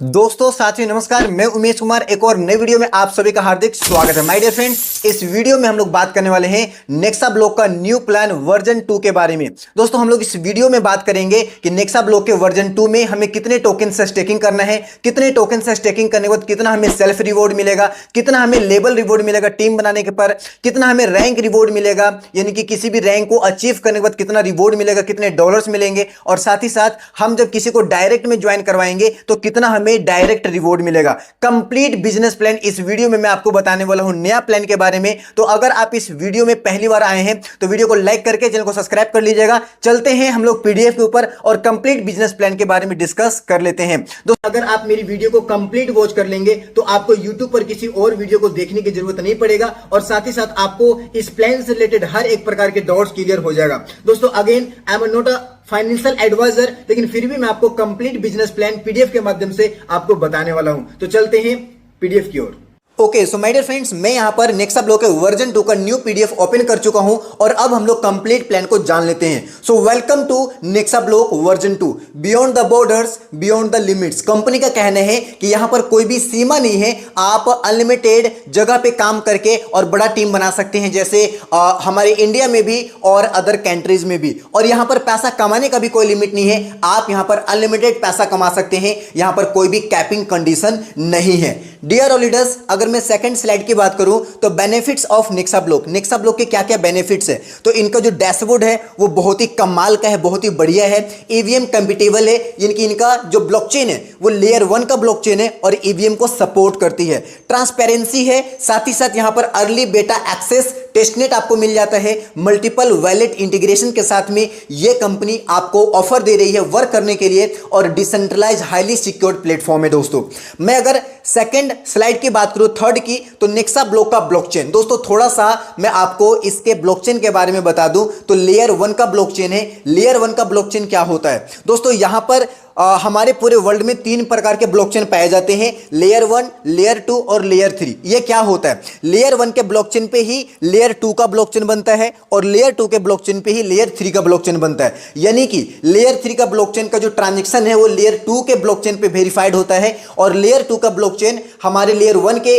दोस्तों साथियों नमस्कार, मैं उमेश कुमार एक और नई वीडियो में आप सभी का हार्दिक स्वागत है। माय डियर फ्रेंड्स, इस वीडियो में हम लोग बात करने वाले हैं नेक्सा ब्लॉक का न्यू प्लान वर्जन 2 के बारे में। दोस्तों हम लोग इस वीडियो में बात करेंगे कि नेक्सा ब्लॉक के वर्जन 2 में हमें कितने टोकन से स्टेकिंग करना है, कितने टोकन से स्टेकिंग करने के बाद कितना हमें सेल्फ रिवॉर्ड मिलेगा, कितना हमें लेवल रिवॉर्ड मिलेगा टीम बनाने के पर, कितना हमें रैंक रिवॉर्ड मिलेगा, यानी कि किसी भी रैंक को अचीव करने के बाद कितना रिवॉर्ड मिलेगा, कितने डॉलर्स मिलेंगे, और साथ ही साथ हम जब किसी को डायरेक्ट में ज्वाइन करवाएंगे तो कितना हमें डायरेक्ट रिवॉर्ड मिलेगा। कंप्लीट बिजनेस प्लान इस वीडियो में मैं आपको बताने वाला हूं, नया प्लान के बारे में। तो अगर आप इस वीडियो में पहली बार आए हैं तो वीडियो को लाइक करके चैनल को सब्सक्राइब कर लीजिएगा। चलते हैं हम लोग पीडीएफ के ऊपर और कंप्लीट बिजनेस प्लान के बारे में डिस्कस कर लेते हैं। दोस्तों अगर आप मेरी वीडियो को कंप्लीट वॉच कर लेंगे तो आपको यूट्यूब पर किसी और वीडियो को देखने की जरूरत नहीं पड़ेगा और साथ ही साथ आपको इस प्लान से रिलेटेड हर एक प्रकार के डाउट्स क्लियर हो जाएगा। दोस्तों again I am not a financial advisor, लेकिन फिर भी मैं आपको कंप्लीट बिजनेस प्लान पीडीएफ के माध्यम से आपको बताने वाला हूं। तो चलते हैं पीडीएफ की ओर। Okay so my dear friends, मैं यहां पर नेक्सा ब्लॉक के वर्जन 2 का न्यू पीडीएफ ओपन कर चुका हूं और अब हम लोग कंप्लीट प्लान को जान लेते हैं। So welcome to Nexa block version 2, beyond the borders beyond the limits. Company का कहना है कि यहां पर कोई भी सीमा नहीं है, आप अनलिमिटेड जगह पे काम करके और बड़ा टीम बना सकते हैं, जैसे हमारे इंडिया में भी और अदर कंट्रीज में भी। और यहां पर पैसा कमाने का भी कोई लिमिट नहीं है, आप यहां पर अनलिमिटेड पैसा कमा सकते हैं, यहां पर कोई भी कैपिंग कंडीशन नहीं है। डियर ऑल लीडर्स, अगर मैं सेकंड स्लाइड की बात करूं तो benefits of Nexa block, Nexa block के क्या क्या बेनिफिट्स है। तो इनका जो डैशबोर्ड है वो बहुत ही कमाल का है, बहुत ही बढ़िया है। ईवीएम कंपेटिबल है, यानी कि इनका जो ब्लॉकचेन है वो लेयर 1 का ब्लॉकचेन है और ईवीएम को सपोर्ट करती है। ट्रांसपेरेंसी है, साथ ही साथ यहां पर अर्ली बेटा एक्सेस टेस्टनेट आपको मिल जाता है। मल्टीपल वैलेट इंटीग्रेशन के साथ में ये कंपनी आपको ऑफर दे रही है वर्क करने के लिए और डिसेंट्रलाइज हाईली सिक्योर्ड प्लेटफॉर्म है। दोस्तों मैं अगर सेकंड स्लाइड की बात करूं, थर्ड की, तो नेक्सा ब्लॉक का ब्लॉकचेन। दोस्तों थोड़ा सा मैं आपको इसके ब्लॉकचेन के बारे में बता दूं तो लेयर 1 का ब्लॉकचेन है। लेयर 1 का ब्लॉकचेन क्या होता है दोस्तों, यहां पर हमारे पूरे वर्ल्ड में 3 प्रकार के ब्लॉकचेन पाए जाते हैं, लेयर 1, लेयर 2 और लेयर 3। ये क्या होता है, लेयर 1 के ब्लॉकचेन पे ही लेयर 2 का ब्लॉकचेन बनता है और लेयर 2 के ब्लॉकचेन पे ही लेयर 3 का ब्लॉकचेन बनता है। यानी कि लेयर 3 का ब्लॉकचेन का जो ट्रांजैक्शन है वो लेयर 2 के ब्लॉकचेन पे वेरीफाइड होता है और लेयर 2 का ब्लॉकचेन हमारे लेयर 1 के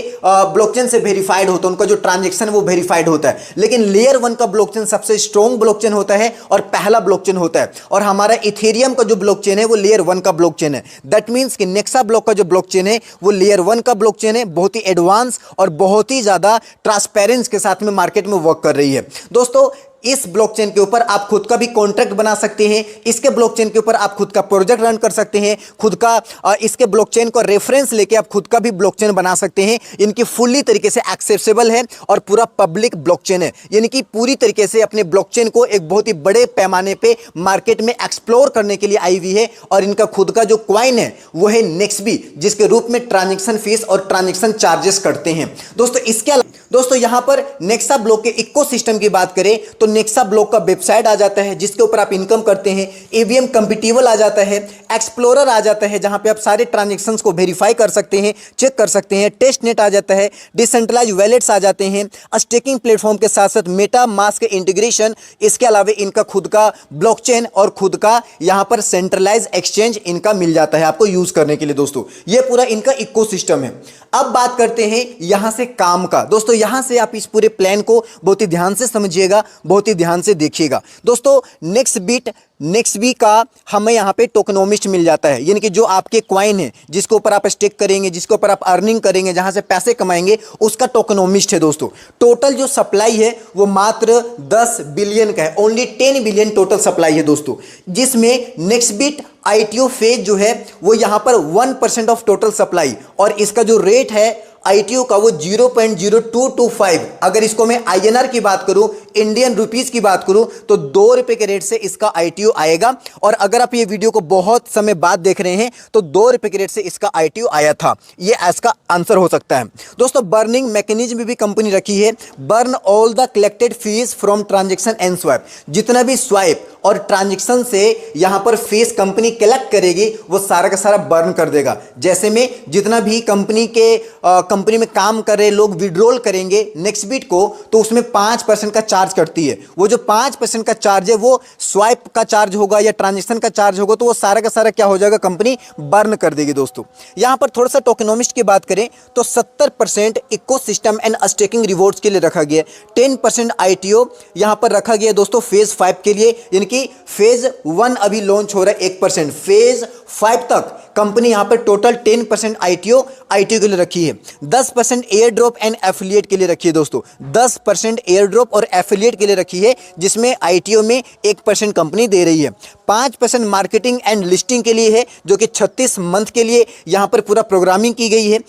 ब्लॉकचेन से वेरीफाइड होता है, उनका जो ट्रांजैक्शन वो वेरीफाइड होता है। लेकिन लेयर 1 का ब्लॉकचेन सबसे स्ट्रॉन्ग ब्लॉकचेन होता है और पहला ब्लॉकचेन होता है। और हमारा इथेरियम का जो ब्लॉकचेन है वो लेयर 1 का ब्लॉकचेन है। दैट मींस कि नेक्सा ब्लॉक का जो ब्लॉकचेन है वो लेयर 1 का ब्लॉकचेन है, बहुत ही एडवांस और बहुत ही ज्यादा ट्रांसपेरेंस के साथ में मार्केट में वर्क कर रही है। दोस्तों इस ब्लॉकचेन के ऊपर आप खुद का भी कॉन्ट्रैक्ट बना सकते हैं, इसके ब्लॉकचेन के ऊपर आप खुद का प्रोजेक्ट रन कर सकते हैं, खुद का इसके ब्लॉकचेन को रेफरेंस लेके आप खुद का भी ब्लॉकचेन बना सकते हैं। इनकी फुल्ली तरीके से एक्सेसिबल है और पूरा पब्लिक ब्लॉकचेन है, यानी कि पूरी तरीके से अपने ब्लॉकचेन को एक बहुत ही बड़े पैमाने पे मार्केट में एक्सप्लोर करने के लिए आई हुई है। और इनका खुद का जो कॉइन है वो है नेक्सबी, जिसके रूप में ट्रांजेक्शन फीस और ट्रांजेक्शन चार्जेस करते हैं। दोस्तों इसके अलावा दोस्तों यहां पर नेक्सा ब्लॉक के इकोसिस्टम की बात करें तो नेक्सा ब्लॉक का वेबसाइट आ जाता है जिसके ऊपर आप इनकम करते हैं, ईवीएम कंपेटिबल आ जाता है, एक्सप्लोरर आ जाता है जहां पे आप सारे ट्रांजैक्शंस को वेरीफाई कर सकते हैं, चेक कर सकते हैं, टेस्टनेट आ जाता है, डिसेंट्रलाइज वैलेट्स आ जाते हैं, स्टेकिंग प्लेटफॉर्म के साथ साथ मेटा मास्क इंटीग्रेशन, इसके अलावा इनका खुद का ब्लॉकचेन और खुद का यहां पर सेंट्रलाइज एक्सचेंज इनका मिल जाता है आपको यूज करने के लिए। दोस्तों ये पूरा इनका इकोसिस्टम है। अब बात करते हैं यहां से काम का। दोस्तों यहां से आप इस पूरे प्लान को बहुत ही ध्यान से समझिएगा, बहुत ही ध्यान से देखिएगा। दोस्तों नेक्स्ट वीक का हमें यहाँ पे टोकनोमिस्ट मिल जाता है, यानी कि जो आपके क्वाइन है जिसके ऊपर आप स्टेक करेंगे, जिसके ऊपर आप अर्निंग करेंगे, जहां से पैसे कमाएंगे, उसका टोकनोमिस्ट है। दोस्तों टोटल जो सप्लाई है वो मात्र 10 बिलियन का है, ओनली 10 बिलियन टोटल सप्लाई है दोस्तों, जिसमें नेक्स्टबिट आईटीओ फेज जो है वो यहां पर 1% ऑफ टोटल सप्लाई और इसका जो रेट है आईटीओ का वो 0.0225। अगर इसको मैं आईएनआर की बात करूं, इंडियन रुपीस की बात करूं, तो 2 रुपए के रेट से इसका आईटीओ आएगा। और अगर आप ये वीडियो को बहुत समय बाद देख रहे हैं तो 2 रुपए के रेट से इसका आईटीओ आया था, ये इसका आंसर हो सकता है। दोस्तों बर्निंग मैकेनिज्म भी कंपनी रखी है, burn all the collected fees from transaction and swipe. जितना भी स्वाइप और ट्रांजेक्शन से यहां पर फीस कंपनी कलेक्ट करेगी वो सारा का सारा बर्न कर देगा। जैसे में जितना भी कंपनी में काम कर रहे लोग विड्रॉल करेंगे नेक्स्टबिट को, तो उसमें 5% का चार्ज चार्ज करती है। वो जो 5% का चार्ज है वो स्वाइप का चार्ज होगा या ट्रांजेक्शन का चार्ज होगा, तो वो सारा का सारा क्या हो जाएगा, कंपनी बर्न कर देगी दोस्तों। यहाँ पर थोड़ा सा टोकेनोमिस्ट की बात करें तो 70% इकोसिस्टम एंड स्टेकिंग रिवॉर्ड्स के लिए रखा गया है, 10% ITO यहाँ पर रखा गया है दोस्तों फेज 5 के लिए, यानी कि फेज 1 अभी लॉन्च हो रहा है 1%, फेज 5 तक कंपनी यहाँ पर टोटल 10% ITO के लिए रखी है, 10% एयर ड्रॉप एंड एफिलिएट के लिए रखी है दोस्तों, 10% एयर ड्रॉप और एफिलिएट के लिए रखी है, जिसमें ITO में 1% कंपनी दे रही है, 5% मार्केटिंग एंड लिस्टिंग के लिए है जो कि 36 मंथ के लिए यहाँ पर पूरा प्रोग्रामिंग की गई है,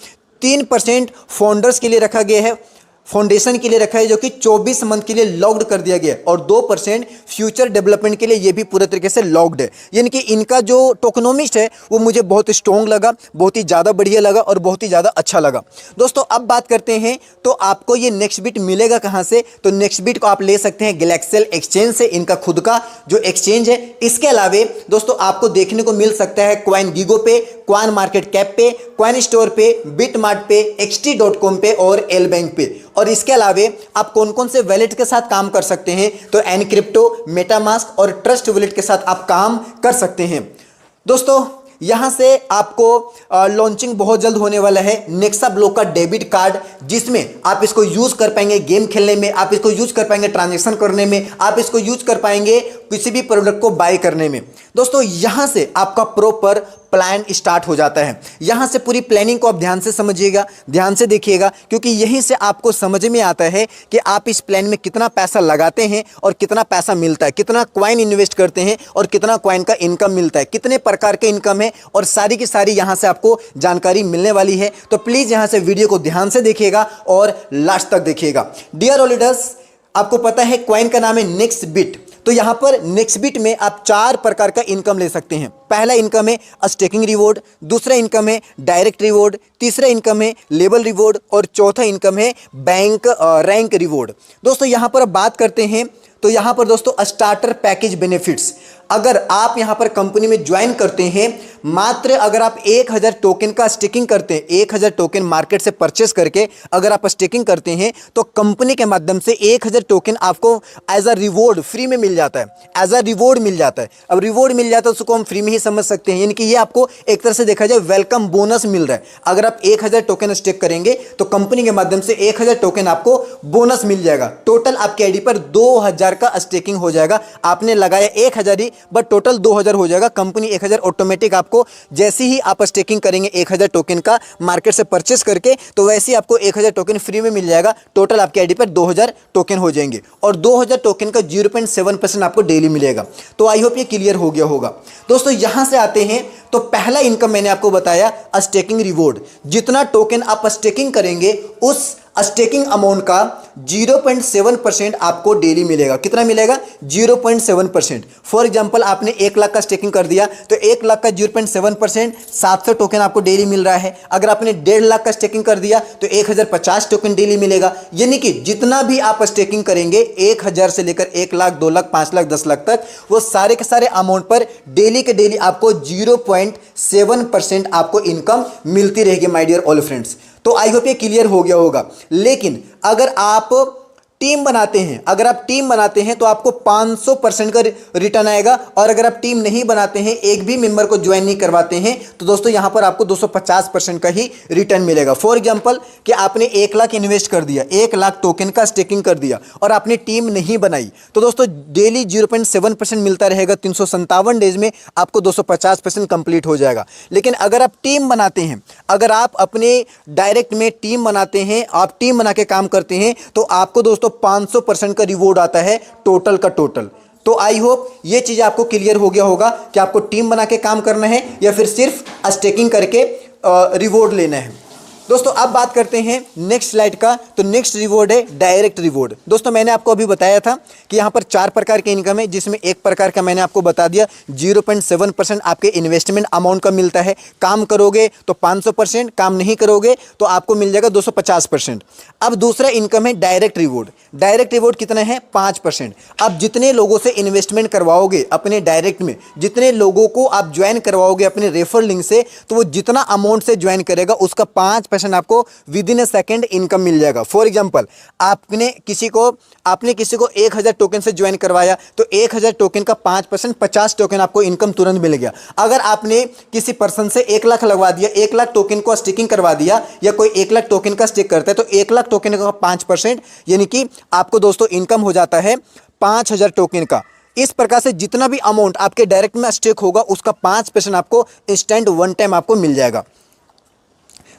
3% फाउंडर्स के लिए रखा गया है, फाउंडेशन के लिए रखा है जो कि 24 मंथ के लिए लॉक्ड कर दिया गया है, और 2% फ्यूचर डेवलपमेंट के लिए ये भी पूरे तरीके से लॉक्ड है। यानी कि इनका जो टोकनोमिस्ट है वो मुझे बहुत स्ट्रॉन्ग लगा, बहुत ही ज़्यादा बढ़िया लगा और बहुत ही ज़्यादा अच्छा लगा। दोस्तों अब बात करते हैं तो आपको ये नेक्स्ट बिट मिलेगा कहाँ से, तो नेक्स्ट बिट को आप ले सकते हैं गैलेक्सेल एक्सचेंज से, इनका खुद का जो एक्सचेंज है। इसके अलावा दोस्तों आपको देखने को मिल सकता है कॉइन गीगो पे, कॉइन मार्केट कैप पे, कॉइन स्टोर पे, बिटमार्ट पे, xt.com पे और एल बैंक पे। और इसके अलावा आप कौन कौन से वैलेट के साथ काम कर सकते हैं, तो एनक्रिप्टो, मेटामास्क और ट्रस्ट वैलेट के साथ आप काम कर सकते हैं। दोस्तों यहाँ से आपको लॉन्चिंग बहुत जल्द होने वाला है नेक्सा ब्लॉक का डेबिट कार्ड, जिसमें आप इसको यूज़ कर पाएंगे गेम खेलने में, आप इसको यूज़ कर पाएंगे ट्रांजैक्शन करने में, आप इसको यूज़ कर पाएंगे किसी भी प्रोडक्ट को बाय करने में। दोस्तों यहाँ से आपका प्रॉपर प्लान स्टार्ट हो जाता है। यहाँ से पूरी प्लानिंग को आप ध्यान से समझिएगा, ध्यान से देखिएगा, क्योंकि यहीं से आपको समझ में आता है कि आप इस प्लान में कितना पैसा लगाते हैं और कितना पैसा मिलता है, कितना कॉइन इन्वेस्ट करते हैं और कितना कॉइन का इनकम मिलता है, कितने प्रकार के इनकम है, और सारी की सारी यहाँ से आपको जानकारी मिलने वाली है। तो प्लीज़ यहाँ से वीडियो को ध्यान से देखिएगा और लास्ट तक देखिएगा। डियर ऑडिटर्स, आपको पता है कॉइन का नाम है नेक्स्ट बिट, तो यहाँ पर नेक्स्ट बिट में आप 4 प्रकार का इनकम ले सकते हैं। पहला इनकम है स्टेकिंग रिवॉर्ड, दूसरा इनकम है डायरेक्ट रिवॉर्ड, तीसरा इनकम है लेबल रिवॉर्ड और चौथा इनकम है बैंक रैंक रिवॉर्ड। दोस्तों यहाँ पर अब बात करते हैं तो यहाँ पर दोस्तों स्टार्टर पैकेज बेनिफिट्स, अगर आप यहाँ पर कंपनी में ज्वाइन करते हैं, मात्र अगर आप 1000 टोकन का स्टेकिंग करते हैं, 1000 टोकन मार्केट से परचेस करके अगर आप स्टेकिंग करते हैं तो कंपनी के माध्यम से 1000 टोकन आपको एज अ रिवॉर्ड फ्री में मिल जाता है, एज अ रिवॉर्ड मिल जाता है। अब रिवॉर्ड मिल जाता है उसको हम फ्री में ही समझ सकते हैं, यानी कि ये आपको एक तरह से देखा जाए वेलकम बोनस मिल रहा है। अगर आप 1000 टोकन स्टेक करेंगे तो कंपनी के माध्यम से 1000 टोकन आपको बोनस मिल जाएगा। टोटल आपके आईडी पर 2000 का स्टेकिंग हो जाएगा। आपने लगाया 1000 ही, बट टोटल 2000 हो जाएगा। कंपनी 1000 ऑटोमेटिक आपको जैसे ही आप स्टेकिंग करेंगे 1000 टोकन का मार्केट से परचेस करके, तो वैसे ही आपको 1000 टोकन फ्री में मिल जाएगा। टोटल आपके आईडी पर 2000 टोकन हो जाएंगे और 2000 टोकन का 0.7% आपको डेली मिलेगा। तो आई होप ये क्लियर हो गया होगा। दोस्तों यहां से आते हैं तो पहला इनकम मैंने आपको बताया स्टेकिंग रिवॉर्ड। जितना टोकन आप स्टेकिंग करेंगे उस स्टेकिंग अमाउंट का 0.7% आपको डेली मिलेगा। कितना मिलेगा? 0.7%। फॉर एग्जांपल आपने 1 लाख का स्टेकिंग कर दिया तो 1 लाख का 0.7% 700 टोकन आपको डेली मिल रहा है। अगर आपने 1.5 लाख का स्टेकिंग कर दिया तो 1050 टोकन डेली मिलेगा। यानी कि जितना भी आप स्टेकिंग करेंगे 1000 से लेकर 1 लाख, 2 लाख, 5 लाख, 10 लाख तक, वो सारे के सारे अमाउंट पर डेली के डेली आपको 0.7% आपको इनकम मिलती रहेगी माय डियर ऑल फ्रेंड्स। तो आई होप ये क्लियर हो गया होगा। लेकिन अगर आप टीम बनाते हैं, अगर आप टीम बनाते हैं तो आपको 500% का रिटर्न आएगा, और अगर आप टीम नहीं बनाते हैं, एक भी मेंबर को ज्वाइन नहीं करवाते हैं, तो दोस्तों यहां पर आपको 250% का ही रिटर्न मिलेगा। फॉर एग्जांपल कि आपने 1 लाख इन्वेस्ट कर दिया, 1 लाख टोकन का स्टेकिंग कर दिया और आपने टीम नहीं बनाई, तो दोस्तों डेली 0.7% मिलता रहेगा। 357 डेज में आपको 250% कंप्लीट हो जाएगा। लेकिन अगर आप टीम बनाते हैं, अगर आप अपने डायरेक्ट में टीम बनाते हैं, आप टीम बना के काम करते हैं, तो आपको दोस्तों 500% का रिवॉर्ड आता है टोटल का टोटल। तो आई होप ये चीज आपको क्लियर हो गया होगा कि आपको टीम बना के काम करना है या फिर सिर्फ स्टेकिंग करके रिवॉर्ड लेना है। दोस्तों अब बात करते हैं नेक्स्ट स्लाइड का। तो नेक्स्ट रिवॉर्ड है डायरेक्ट रिवॉर्ड। दोस्तों मैंने आपको अभी बताया था कि यहाँ पर 4 प्रकार के इनकम है, जिसमें एक प्रकार का मैंने आपको बता दिया 0.7% आपके इन्वेस्टमेंट अमाउंट का मिलता है। काम करोगे तो 500%, काम नहीं करोगे तो आपको मिल जाएगा 250%। अब दूसरा इनकम है डायरेक्ट रिवॉर्ड। डायरेक्ट रिवॉर्ड कितना है? 5%। अब जितने लोगों से इन्वेस्टमेंट करवाओगे अपने डायरेक्ट में, जितने लोगों को आप ज्वाइन करवाओगे अपने रेफर लिंक से, तो वो जितना अमाउंट से ज्वाइन करेगा उसका 5% 5% आपको within a second income मिल जाएगा। फॉर एग्जाम्पल, आपने किसी को 1000 टोकन से ज्वाइन करवाया तो 1000 टोकन का 5% 50 टोकन आपको इनकम तुरंत मिल गया। अगर आपने किसी पर्सन से 1 लाख लगवा दिया, 1 लाख टोकन को स्टिकिंग करवा दिया, या कोई 1 लाख टोकन का स्टिक करता है तो 1 लाख टोकन का 5% यानी कि आपको दोस्तों इनकम हो जाता है 5000 टोकन का। इस प्रकार से जितना भी अमाउंट आपके डायरेक्ट में स्टेक होगा उसका 5% आपको इंस्टेंट वन टाइम आपको मिल जाएगा।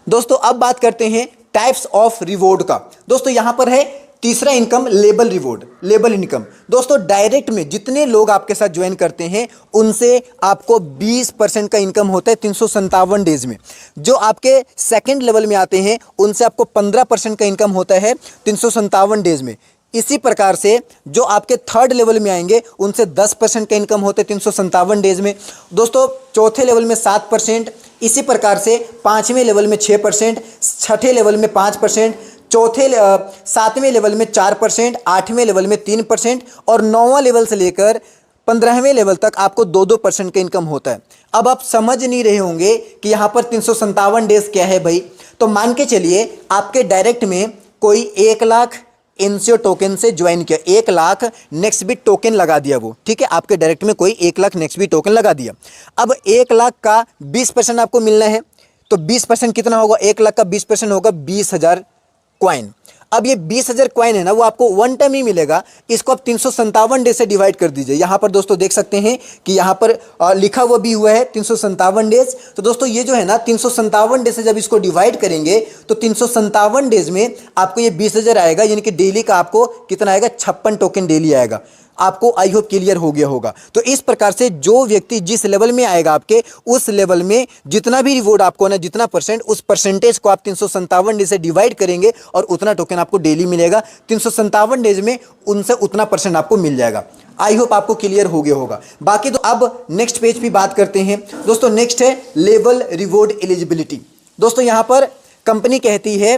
दोस्तों अब बात करते हैं टाइप्स ऑफ रिवॉर्ड का। दोस्तों यहां पर है तीसरा income, label reward, label income. दोस्तों डायरेक्ट में जितने लोग आपके साथ ज्वाइन करते हैं उनसे आपको 20% का इनकम होता है 357 डेज में। जो आपके सेकंड लेवल में आते हैं उनसे आपको 15% का इनकम होता है 357 डेज में। इसी प्रकार से जो आपके थर्ड लेवल में आएंगे उनसे 10% का इनकम होते हैं 357 डेज में। दोस्तों चौथे लेवल में 7%, इसी प्रकार से पाँचवें लेवल में 6%, छठे लेवल में 5%, सातवें लेवल में 4%, आठवें लेवल में 3% और 9वां लेवल से लेकर 15वें लेवल तक आपको 2% का इनकम होता है। अब आप समझ नहीं रहे होंगे कि यहाँ पर 357 डेज क्या है भाई। तो मान के चलिए आपके डायरेक्ट में कोई 1 लाख एनसीओ टोकन से ज्वाइन किया, 1 लाख नेक्स्टबिट टोकन लगा दिया वो, ठीक है। आपके डायरेक्ट में कोई 1 लाख नेक्स्टबिट टोकन लगा दिया। अब 1 लाख का 20% आपको मिलना है तो 20% कितना होगा? 1 लाख का 20% होगा 20,000 कॉइन। अब ये 20,000 कॉइन है ना, वो आपको वन टाइम ही मिलेगा। इसको आप 357 डेज से डिवाइड कर दीजिए। यहाँ पर दोस्तों देख सकते हैं कि यहाँ पर लिखा हुआ भी हुआ है 357 डेज। तो दोस्तों ये जो है ना 357 डेज से जब इसको डिवाइड करेंगे तो 357 डेज में आपको ये 20,000 आएगा, यानी कि डेली का आपको कितना आएगा? 56 टोकन डेली आएगा। आपको आई होप क्लियर हो गया होगा। तो इस प्रकार से जो व्यक्ति जिस लेवल में आएगा आपके, उस लेवल में जितना भी रिवॉर्ड आपको ना, जितना परसेंट, उस परसेंटेज को आप 357 डेज से डिवाइड करेंगे और उतना टोकन आपको डेली मिलेगा। 357 डेज में उनसे उतना परसेंट आपको मिल जाएगा। आई होप आपको क्लियर हो गया होगा। बाकी तो अब नेक्स्ट पेज पे बात करते हैं। दोस्तों नेक्स्ट है लेवल रिवॉर्ड एलिजिबिलिटी। दोस्तों यहाँ पर कंपनी कहती है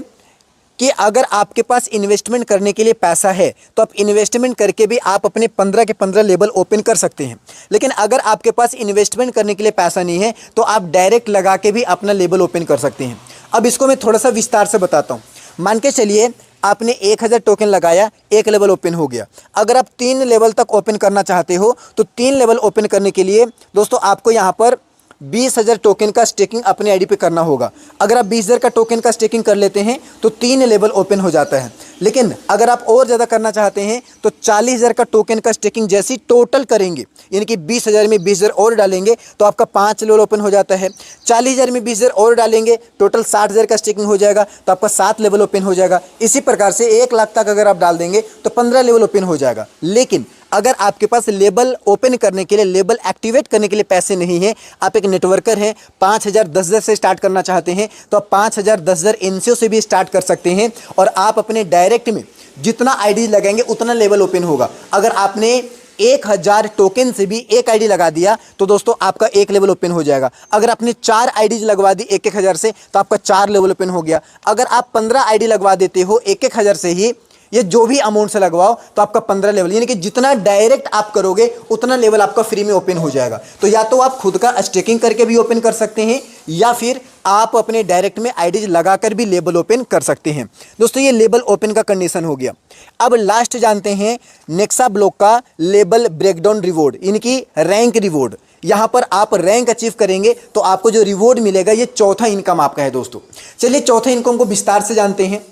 कि अगर आपके पास इन्वेस्टमेंट करने के लिए पैसा है तो आप इन्वेस्टमेंट करके भी आप अपने 15 के 15 लेवल ओपन कर सकते हैं। लेकिन अगर आपके पास इन्वेस्टमेंट करने के लिए पैसा नहीं है तो आप डायरेक्ट लगा के भी अपना लेवल ओपन कर सकते हैं। अब इसको मैं थोड़ा सा विस्तार से बताता हूँ। मान के चलिए आपने 1000 टोकन लगाया, 1 लेवल ओपन हो गया। अगर आप 3 लेवल तक ओपन करना चाहते हो तो 3 लेवल ओपन करने के लिए दोस्तों आपको यहाँ पर 20,000 टोकन का स्टेकिंग अपने आईडी पे करना होगा। अगर आप 20,000 का टोकन का स्टेकिंग कर लेते हैं तो 3 लेवल ओपन हो जाता है। लेकिन अगर आप और ज़्यादा करना चाहते हैं तो 40,000 का टोकन का स्टेकिंग जैसी टोटल करेंगे, यानी कि 20,000 में 20,000 और डालेंगे तो आपका 5 लेवल ओपन हो जाता है। 40,000 में 20,000 और डालेंगे, टोटल 60,000 का स्टेकिंग हो जाएगा तो आपका 7 लेवल ओपन हो जाएगा। इसी प्रकार से 1 लाख तक अगर आप डाल देंगे तो 15 लेवल ओपन हो जाएगा। लेकिन अगर आपके पास लेबल ओपन करने के लिए, लेबल एक्टिवेट करने के लिए पैसे नहीं है, आप एक नेटवर्कर हैं, 5,000 10,000 से स्टार्ट करना चाहते हैं तो आप 5,000 10,000 एनसीओ से भी स्टार्ट कर सकते हैं और आप अपने डायरेक्ट में जितना आईडी लगाएंगे उतना लेवल ओपन होगा। अगर आपने 1000 टोकन से भी एक आईडी लगा दिया तो दोस्तों आपका 1 लेवल ओपन हो जाएगा। अगर आपने 4 आईडी लगवा दी 1,000 से तो आपका 4 लेवल ओपन हो गया। अगर आप 15 आईडी लगवा देते हो 1,000 से ही, ये जो भी अमाउंट से लगवाओ तो आपका 15 लेवल, यानी कि जितना डायरेक्ट आप करोगे उतना लेवल आपका फ्री में ओपन हो जाएगा। तो या तो आप खुद का स्टेकिंग करके भी ओपन कर सकते हैं या फिर आप अपने डायरेक्ट में आईडी लगाकर भी लेबल ओपन कर सकते हैं। दोस्तों ये लेबल ओपन का कंडीशन हो गया। अब लास्ट जानते हैं नेक्सा ब्लॉक का लेबल ब्रेकडाउन रिवॉर्ड, यानी कि रैंक रिवॉर्ड। यहाँ पर आप रैंक अचीव करेंगे तो आपको जो रिवॉर्ड मिलेगा ये चौथा इनकम आपका है। दोस्तों चलिए चौथा इनकम को विस्तार से जानते हैं।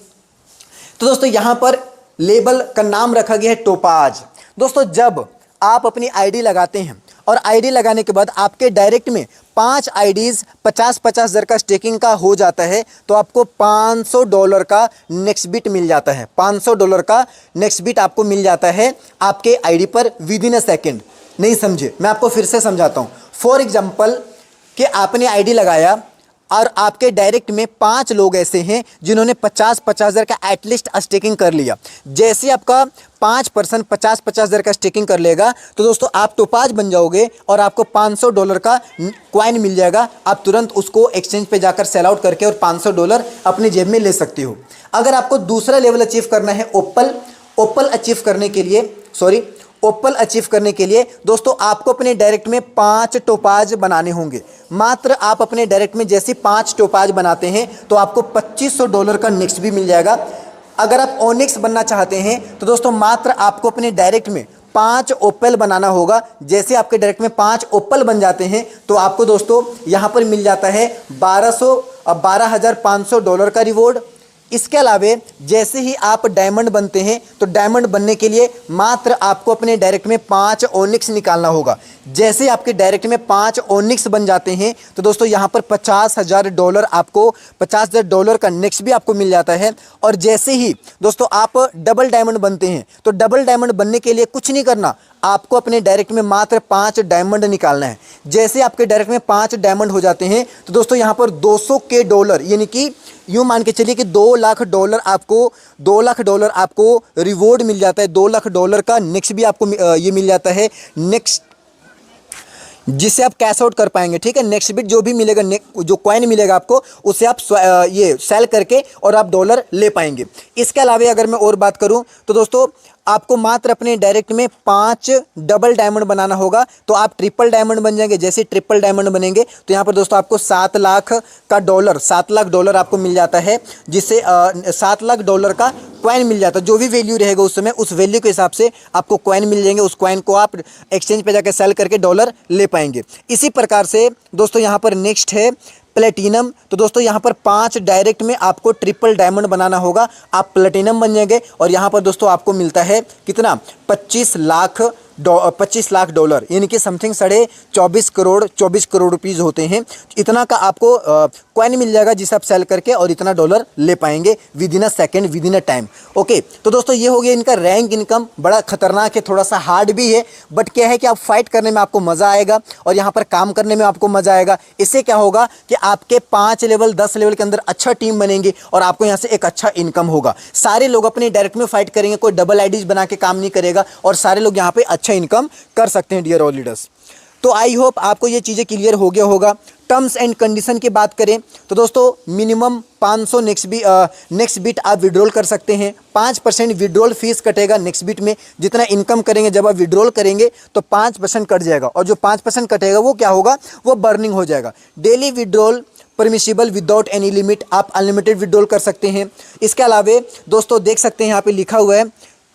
तो दोस्तों यहाँ पर लेबल का नाम रखा गया है टोपाज। दोस्तों जब आप अपनी आईडी लगाते हैं और आईडी लगाने के बाद आपके डायरेक्ट में 5 आईडीज 50,000 का स्टेकिंग का हो जाता है तो आपको $500 का नेक्स्टबिट मिल जाता है। $500 का नेक्स्टबिट आपको मिल जाता है आपके आईडी पर विद इन अ सेकेंड। नहीं समझे, मैं आपको फिर से समझाता हूँ। फॉर एग्जाम्पल कि आपने आईडी लगाया और आपके डायरेक्ट में 5 लोग ऐसे हैं जिन्होंने 50,000 का एटलीस्ट स्टेकिंग कर लिया। जैसे आपका 5% 50,000 का स्टेकिंग कर लेगा तो दोस्तों आप टोपाज बन जाओगे और आपको $500 का कॉइन मिल जाएगा। आप तुरंत उसको एक्सचेंज पे जाकर सेल आउट करके और $500 अपने जेब में ले सकते हो। अगर आपको दूसरा लेवल अचीव करना है ओपल अचीव करने के लिए, ओपल अचीव करने के लिए दोस्तों आपको अपने डायरेक्ट में 5 टोपाज बनाने होंगे। मात्र आप अपने डायरेक्ट में जैसे 5 टोपाज बनाते हैं तो आपको $2500 का नेक्स्ट भी मिल जाएगा। अगर आप ओनिक्स बनना चाहते हैं तो दोस्तों मात्र आपको अपने डायरेक्ट में 5 ओपल बनाना होगा। जैसे आपके डायरेक्ट में 5 ओपल बन जाते हैं तो आपको दोस्तों यहाँ पर मिल जाता है $12,500 का रिवॉर्ड। इसके अलावे जैसे ही आप डायमंड बनते हैं तो डायमंड बनने के लिए मात्र आपको अपने डायरेक्ट में 5 ओनिक्स निकालना होगा। जैसे आपके डायरेक्ट में 5 ओनिक्स बन जाते हैं तो दोस्तों यहाँ पर $50,000 आपको $50,000 का नेक्स्ट भी आपको मिल जाता है। और जैसे ही दोस्तों आप डबल डायमंड बनते हैं तो डबल डायमंड बनने के लिए कुछ नहीं करना, आपको अपने डायरेक्ट में मात्र 5 डायमंड निकालना है। जैसे आपके डायरेक्ट में 5 डायमंड हो जाते हैं तो दोस्तों यहाँ पर $200,000 यानी कि यूँ मान के चलिए कि $2 लाख आपको रिवॉर्ड मिल जाता है। $2 लाख का नेक्स्ट भी आपको ये मिल जाता है, नेक्स्ट जिससे आप कैश आउट कर पाएंगे। ठीक है, नेक्स्ट बिट जो भी मिलेगा, जो कॉइन मिलेगा आपको उससे आप ये सेल करके और आप डॉलर ले पाएंगे। इसके अलावा अगर मैं और बात करूं तो दोस्तों आपको मात्र अपने डायरेक्ट में 5 डबल डायमंड बनाना होगा तो आप ट्रिपल डायमंड बन जाएंगे। जैसे ट्रिपल डायमंड बनेंगे तो यहाँ पर दोस्तों आपको $7 लाख आपको मिल जाता है, जिससे $7 लाख का कॉइन मिल जाता है। जो भी वैल्यू रहेगा उस समय उस वैल्यू के हिसाब से आपको कॉइन मिल जाएंगे। उस कॉइन को आप एक्सचेंज पे जाकर सेल करके डॉलर ले पाएंगे। इसी प्रकार से दोस्तों यहाँ पर नेक्स्ट है प्लेटिनम। तो दोस्तों यहाँ पर 5 डायरेक्ट में आपको ट्रिपल डायमंड बनाना होगा, आप प्लेटिनम बन जाएंगे। और यहाँ पर दोस्तों आपको मिलता है कितना, $25 लाख यानी कि समथिंग 24 करोड़ रुपीज़ होते हैं। इतना का आपको कॉइन मिल जाएगा जिसे आप सेल करके और इतना डॉलर ले पाएंगे with in a second, with in a time. Okay, तो दोस्तों ये हो गया इनका रैंक इनकम। बड़ा खतरनाक है, थोड़ा सा हार्ड भी है, बट क्या है कि आप फाइट करने में आपको मज़ा आएगा और यहाँ पर काम करने में आपको मज़ा आएगा। इससे क्या होगा कि आपके 5 लेवल 10 लेवल के अंदर अच्छा टीम बनेंगे और आपको यहाँ से एक अच्छा इनकम होगा। सारे लोग अपने डायरेक्ट में फाइट करेंगे, कोई डबल आईडीज बना के काम नहीं करेगा और सारे लोग यहाँ पे अच्छा इनकम कर सकते हैं डियर ऑल लीडर्स। तो आई होप आपको ये चीज़ें क्लियर हो गया होगा। टर्म्स एंड कंडीशन की बात करें तो दोस्तों मिनिमम 500 नेक्स्ट बिट आप विड्रॉल कर सकते हैं। 5% विड्रॉल फीस कटेगा नेक्स्ट बिट में। जितना इनकम करेंगे जब आप विड्रॉल करेंगे तो 5% कट जाएगा और जो 5% कटेगा वो क्या होगा, वो बर्निंग हो जाएगा। Daily withdrawal permissible without any limit, आप अनलिमिटेड विड्रॉल कर सकते हैं। इसके अलावा दोस्तों देख सकते हैं यहाँ पे लिखा हुआ है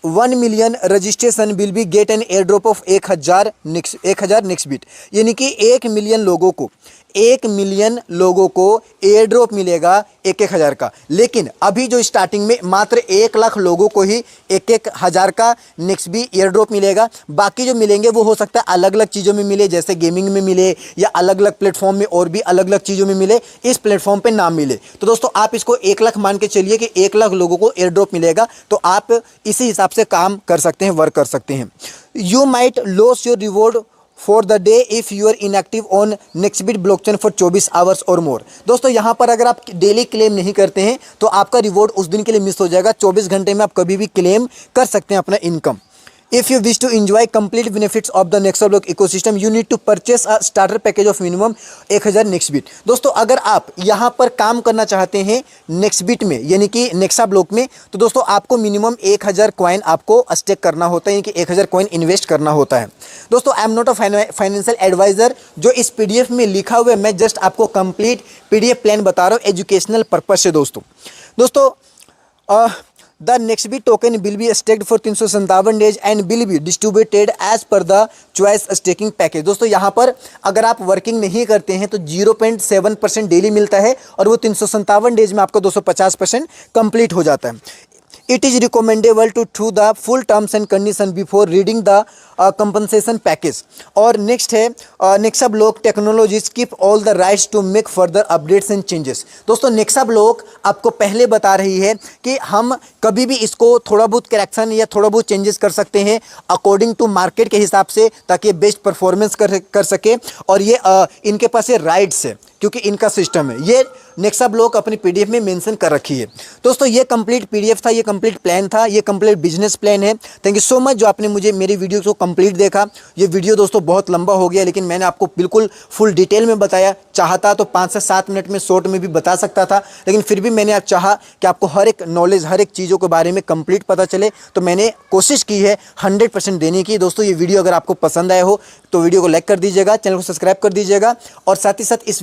1 million registration will be get an air drop of 1000 next bit, यानी कि 1 मिलियन लोगों को एयर ड्रॉप मिलेगा 1,000 का। लेकिन अभी जो स्टार्टिंग में मात्र 1 लाख लोगों को ही 1,000 का नेक्स्ट भी एयर ड्रॉप मिलेगा। बाकी जो मिलेंगे वो हो सकता है अलग अलग चीज़ों में मिले, जैसे गेमिंग में मिले या अलग अलग प्लेटफॉर्म में और भी अलग अलग चीज़ों में मिले, इस प्लेटफॉर्म पे ना मिले। तो दोस्तों आप इसको 1 लाख मान के चलिए कि 1 लाख लोगों को एयर ड्रॉप मिलेगा, तो आप इसी हिसाब से काम कर सकते हैं, वर्क कर सकते हैं। You might lose your reward for the day if you are inactive on Nextbit blockchain for 24 hours or more. दोस्तों यहाँ पर अगर आप डेली क्लेम नहीं करते हैं तो आपका रिवॉर्ड उस दिन के लिए मिस हो जाएगा। 24 घंटे में आप कभी भी क्लेम कर सकते हैं अपना income. If you wish to enjoy complete benefits of the Nexablock ecosystem, you need to purchase a starter package of minimum 1000 Nextbit। दोस्तों अगर आप यहाँ पर काम करना चाहते हैं Nextbit में यानी कि Nexablock में, तो दोस्तों आपको मिनिमम 1000 कॉइन आपको स्टेक करना होता है, यानी कि 1000 कॉइन इन्वेस्ट करना होता है। दोस्तों I am not a financial advisor. जो इस PDF में लिखा हुआ है मैं जस्ट आपको कंप्लीट PDF प्लान बता रहा हूँ एजुकेशनल पर्पज से। दोस्तों The Nextbit token will be staked for 357 days and will be distributed as per the choice staking package। दोस्तों यहाँ पर अगर आप वर्किंग नहीं करते हैं तो 0.7% डेली मिलता है और वो 357 डेज में आपको 250% कंप्लीट हो जाता है। It is recommendable to through the full terms and condition before reading the compensation package। और नेक्स्ट है Nexablock Technologies keep all the rights to make further updates and changes। दोस्तों Nexablock आपको पहले बता रही है कि हम कभी भी इसको थोड़ा बहुत करेक्शन या थोड़ा बहुत चेंजेस कर सकते हैं अकॉर्डिंग टू मार्केट के हिसाब से, ताकि बेस्ट परफॉर्मेंस कर सके। और ये इनके पास ये राइट्स है क्योंकि इनका सिस्टम है। ये Nexablock अपनी PDF में मेंशन कर रखी है। दोस्तों ये कंप्लीट PDF था, ये कंप्लीट प्लान था, ये कंप्लीट बिजनेस प्लान है। थैंक यू सो मच जो आपने मुझे मेरी वीडियो को कंप्लीट देखा। ये वीडियो दोस्तों बहुत लंबा हो गया, लेकिन मैंने आपको बिल्कुल फुल डिटेल में बताया। चाहता तो 5 से 7 मिनट में शॉर्ट में भी बता सकता था, लेकिन फिर भी मैंने चाहा कि आपको हर एक नॉलेज, हर एक चीज़ों के बारे में कंप्लीट पता चले, तो मैंने कोशिश की है 100% देने की। दोस्तों ये वीडियो अगर आपको पसंद आया हो तो वीडियो को लाइक कर दीजिएगा, चैनल को सब्सक्राइब कर दीजिएगा, और साथ ही साथ इस